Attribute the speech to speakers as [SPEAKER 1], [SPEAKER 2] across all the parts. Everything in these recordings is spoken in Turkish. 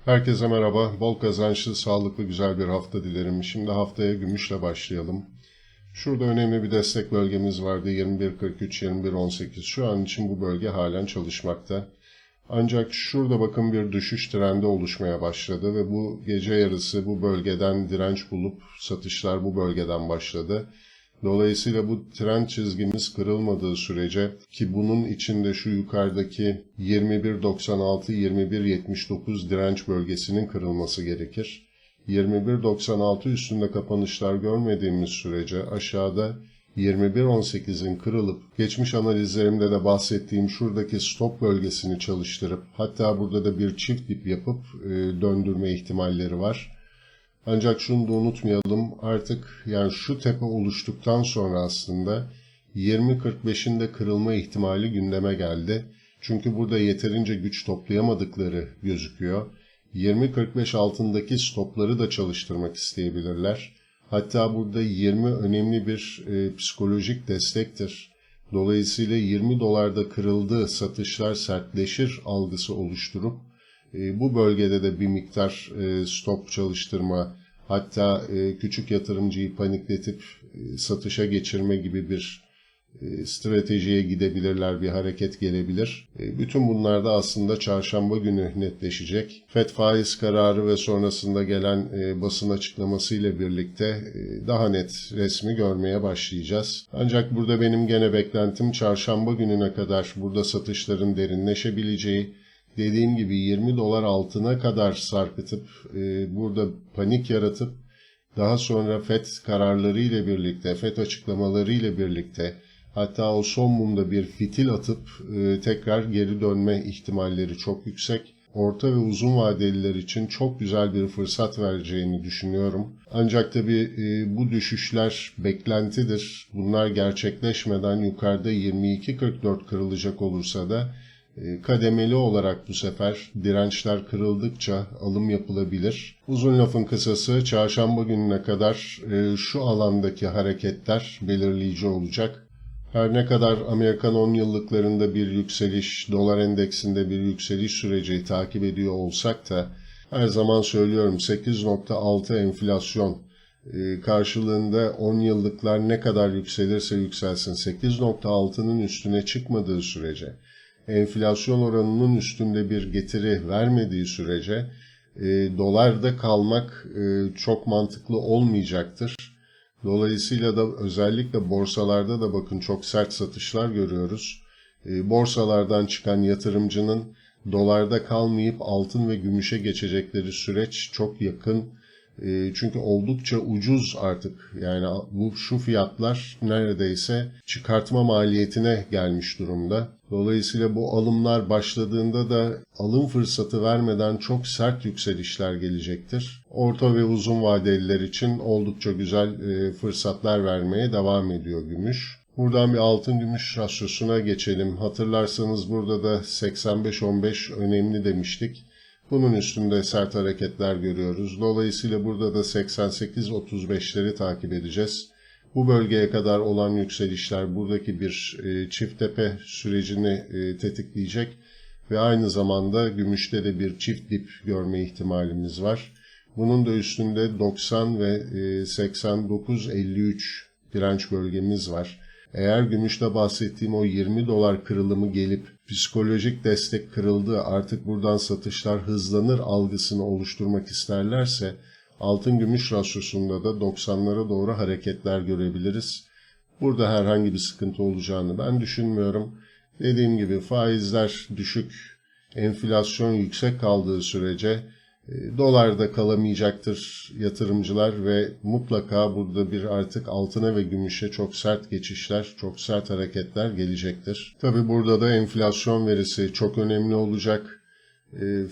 [SPEAKER 1] Herkese merhaba. Bol kazançlı, sağlıklı, güzel bir hafta dilerim. Şimdi haftaya gümüşle başlayalım. Şurada önemli bir destek bölgemiz vardı. 21.43, 21.18. Şu an için bu bölge halen çalışmakta. Ancak şurada bakın bir düşüş trendi oluşmaya başladı ve bu gece yarısı bu bölgeden direnç bulup satışlar bu bölgeden başladı. Dolayısıyla bu trend çizgimiz kırılmadığı sürece ki bunun içinde şu yukarıdaki 21.96-21.79 direnç bölgesinin kırılması gerekir. 21.96 üstünde kapanışlar görmediğimiz sürece aşağıda 21.18'in kırılıp geçmiş analizlerimde de bahsettiğim şuradaki stop bölgesini çalıştırıp hatta burada da bir çift dip yapıp döndürme ihtimalleri var. Ancak şunu da unutmayalım, artık yani şu tepe oluştuktan sonra aslında 20.45'in de kırılma ihtimali gündeme geldi. Çünkü burada yeterince güç toplayamadıkları gözüküyor. 20.45 altındaki stopları da çalıştırmak isteyebilirler. Hatta burada 20 önemli bir psikolojik destektir. Dolayısıyla 20 dolarda kırıldı, satışlar sertleşir algısı oluşturup bu bölgede de bir miktar stop çalıştırma, hatta küçük yatırımcıyı panikletip satışa geçirme gibi bir stratejiye gidebilirler, bir hareket gelebilir. Bütün bunlar da aslında çarşamba günü netleşecek. FED faiz kararı ve sonrasında gelen basın açıklaması ile birlikte daha net resmi görmeye başlayacağız. Ancak burada benim gene beklentim çarşamba gününe kadar burada satışların derinleşebileceği, dediğim gibi 20 dolar altına kadar sarkıtıp burada panik yaratıp daha sonra FED kararları ile birlikte, FED açıklamaları ile birlikte hatta o son mumda bir fitil atıp tekrar geri dönme ihtimalleri çok yüksek. Orta ve uzun vadeliler için çok güzel bir fırsat vereceğini düşünüyorum. Ancak tabii bu düşüşler beklentidir. Bunlar gerçekleşmeden yukarıda 22.44 kırılacak olursa da kademeli olarak bu sefer dirençler kırıldıkça alım yapılabilir. Uzun lafın kısası çarşamba gününe kadar şu alandaki hareketler belirleyici olacak. Her ne kadar Amerikan 10 yıllıklarında bir yükseliş, dolar endeksinde bir yükseliş süreci takip ediyor olsak da her zaman söylüyorum 8.6 enflasyon karşılığında 10 yıllıklar ne kadar yükselirse yükselsin 8.6'nın üstüne çıkmadığı sürece, enflasyon oranının üstünde bir getiri vermediği sürece dolarda kalmak çok mantıklı olmayacaktır. Dolayısıyla da özellikle borsalarda da bakın çok sert satışlar görüyoruz. Borsalardan çıkan yatırımcının dolarda kalmayıp altın ve gümüşe geçecekleri süreç çok yakın. Çünkü oldukça ucuz artık. Yani şu fiyatlar neredeyse çıkartma maliyetine gelmiş durumda. Dolayısıyla bu alımlar başladığında da alım fırsatı vermeden çok sert yükselişler gelecektir. Orta ve uzun vadeliler için oldukça güzel fırsatlar vermeye devam ediyor gümüş. Buradan bir altın gümüş rasyosuna geçelim. Hatırlarsanız burada da 85-15 önemli demiştik. Bunun üstünde sert hareketler görüyoruz. Dolayısıyla burada da 88-35'leri takip edeceğiz. Bu bölgeye kadar olan yükselişler buradaki bir çift tepe sürecini tetikleyecek ve aynı zamanda gümüşte de bir çift dip görme ihtimalimiz var. Bunun da üstünde 90 ve 89-53 direnç bölgemiz var. Eğer gümüşte bahsettiğim o 20 dolar kırılımı gelip psikolojik destek kırıldı, artık buradan satışlar hızlanır algısını oluşturmak isterlerse altın gümüş rasyosunda da 90'lara doğru hareketler görebiliriz. Burada herhangi bir sıkıntı olacağını ben düşünmüyorum. Dediğim gibi faizler düşük, enflasyon yüksek kaldığı sürece dolarda kalamayacaktır yatırımcılar ve mutlaka burada bir artık altına ve gümüşe çok sert geçişler, çok sert hareketler gelecektir. Tabi burada da enflasyon verisi çok önemli olacak.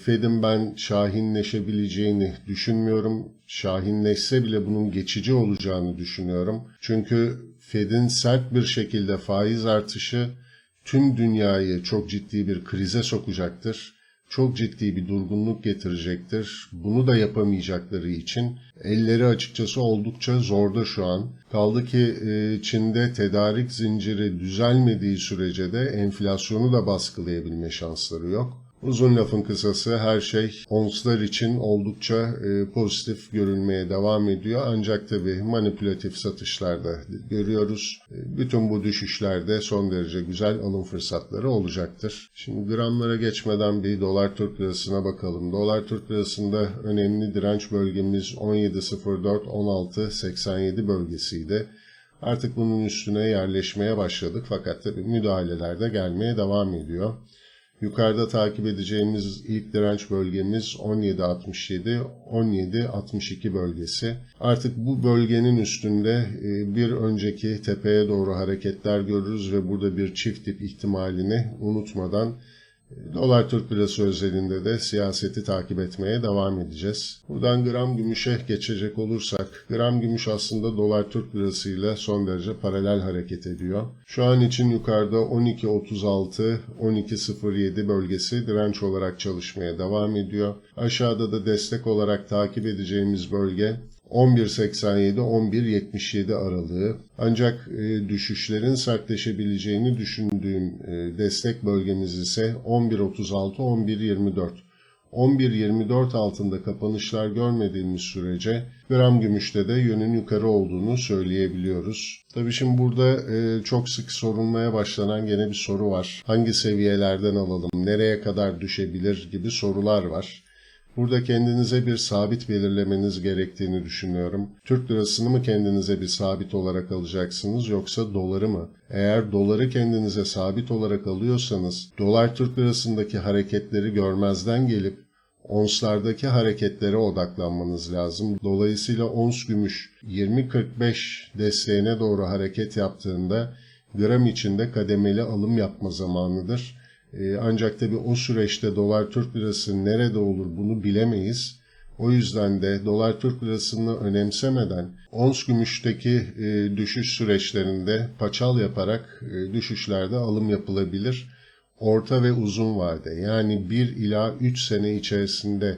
[SPEAKER 1] Fed'in ben şahinleşebileceğini düşünmüyorum. Şahinleşse bile bunun geçici olacağını düşünüyorum. Çünkü Fed'in sert bir şekilde faiz artışı tüm dünyayı çok ciddi bir krize sokacaktır. Çok ciddi bir durgunluk getirecektir. Bunu da yapamayacakları için elleri açıkçası oldukça zorda şu an. Kaldı ki Çin'de tedarik zinciri düzelmediği sürece de enflasyonu da baskılayabilme şansları yok. Uzun lafın kısası her şey onslar için oldukça pozitif görülmeye devam ediyor. Ancak tabii manipülatif satışlarda görüyoruz. Bütün bu düşüşlerde son derece güzel alım fırsatları olacaktır. Şimdi gramlara geçmeden bir dolar Türk lirasına bakalım. Dolar Türk lirasında önemli direnç bölgemiz 17.04-16.87 bölgesiydi. Artık bunun üstüne yerleşmeye başladık fakat tabii müdahaleler de gelmeye devam ediyor. Yukarıda takip edeceğimiz ilk direnç bölgemiz 17.67-17.62 bölgesi. Artık bu bölgenin üstünde bir önceki tepeye doğru hareketler görürüz ve burada bir çift dip ihtimalini unutmadan dolar Türk lirası özelinde de siyaseti takip etmeye devam edeceğiz. Buradan gram gümüşe geçecek olursak, gram gümüş aslında dolar Türk lirası ile son derece paralel hareket ediyor. Şu an için yukarıda 12.36-12.07 bölgesi direnç olarak çalışmaya devam ediyor. Aşağıda da destek olarak takip edeceğimiz bölge 11.87-11.77 aralığı. Ancak düşüşlerin sertleşebileceğini düşündüğüm destek bölgemiz ise 11.36-11.24. 11.24 altında kapanışlar görmediğimiz sürece gram gümüşte de yönün yukarı olduğunu söyleyebiliyoruz. Tabii şimdi burada çok sık sorulmaya başlanan gene bir soru var. Hangi seviyelerden alalım, nereye kadar düşebilir gibi sorular var. Burada kendinize bir sabit belirlemeniz gerektiğini düşünüyorum. Türk lirasını mı kendinize bir sabit olarak alacaksınız yoksa doları mı? Eğer doları kendinize sabit olarak alıyorsanız, dolar Türk lirasındaki hareketleri görmezden gelip onslardaki hareketlere odaklanmanız lazım. Dolayısıyla ons gümüş 20.45 desteğine doğru hareket yaptığında gram içinde kademeli alım yapma zamanıdır. Ancak tabii o süreçte dolar Türk lirası nerede olur bunu bilemeyiz. O yüzden de dolar Türk lirasını önemsemeden ons gümüşteki düşüş süreçlerinde paçal yaparak düşüşlerde alım yapılabilir. Orta ve uzun vade yani 1 ila 3 sene içerisinde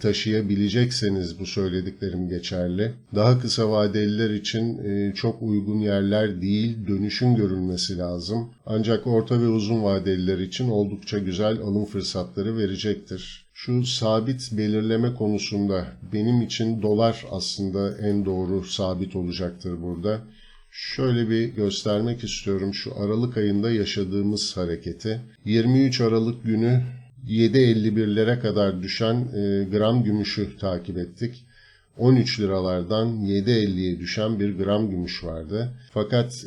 [SPEAKER 1] taşıyabilecekseniz bu söylediklerim geçerli. Daha kısa vadeliler için çok uygun yerler değil, dönüşün görülmesi lazım. Ancak orta ve uzun vadeliler için oldukça güzel alım fırsatları verecektir. Şu sabit belirleme konusunda benim için dolar aslında en doğru sabit olacaktır burada. Şöyle bir göstermek istiyorum şu Aralık ayında yaşadığımız hareketi. 23 Aralık günü 7.51'lere kadar düşen gram gümüşü takip ettik. 13 liralardan 7.50'ye düşen bir gram gümüş vardı. Fakat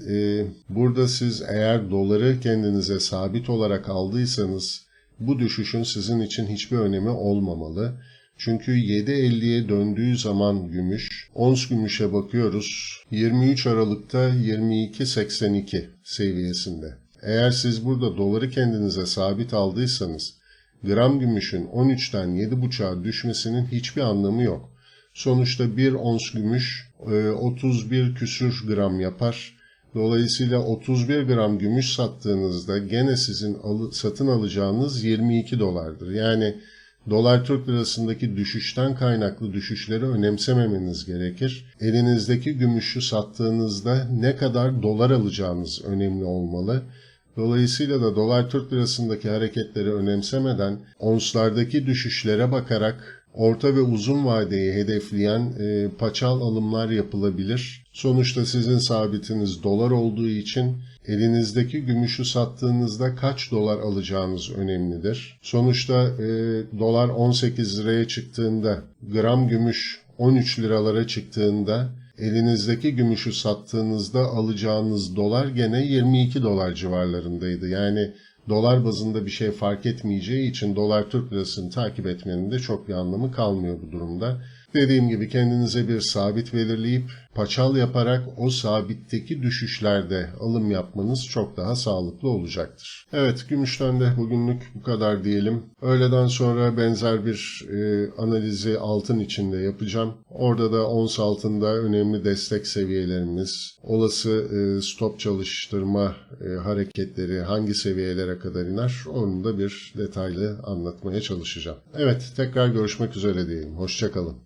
[SPEAKER 1] burada siz eğer doları kendinize sabit olarak aldıysanız bu düşüşün sizin için hiçbir önemi olmamalı. Çünkü 7.50'ye döndüğü zaman gümüş, ons gümüşe bakıyoruz 23 Aralık'ta 22.82 seviyesinde. Eğer siz burada doları kendinize sabit aldıysanız gram gümüşün 13'ten 7.5'a düşmesinin hiçbir anlamı yok. Sonuçta bir ons gümüş 31 küsür gram yapar. Dolayısıyla 31 gram gümüş sattığınızda gene sizin satın alacağınız 22 dolardır. Yani dolar Türk lirasındaki düşüşten kaynaklı düşüşleri önemsememeniz gerekir. Elinizdeki gümüşü sattığınızda ne kadar dolar alacağınız önemli olmalı. Dolayısıyla da dolar Türk lirasındaki hareketleri önemsemeden onslardaki düşüşlere bakarak orta ve uzun vadeyi hedefleyen paçal alımlar yapılabilir. Sonuçta sizin sabitiniz dolar olduğu için elinizdeki gümüşü sattığınızda kaç dolar alacağınız önemlidir. Sonuçta dolar 18 liraya çıktığında, gram gümüş 13 liralara çıktığında elinizdeki gümüşü sattığınızda alacağınız dolar gene 22 dolar civarlarındaydı. Yani dolar bazında bir şey fark etmeyeceği için dolar Türk lirasını takip etmenin de çok bir anlamı kalmıyor bu durumda. Dediğim gibi kendinize bir sabit belirleyip paçal yaparak o sabitteki düşüşlerde alım yapmanız çok daha sağlıklı olacaktır. Evet, gümüşten de bugünlük bu kadar diyelim. Öğleden sonra benzer bir analizi altın içinde yapacağım. Orada da ons altında önemli destek seviyelerimiz, olası stop çalıştırma hareketleri hangi seviyelere kadar iner onu da bir detaylı anlatmaya çalışacağım. Evet, tekrar görüşmek üzere diyelim. Hoşça kalın.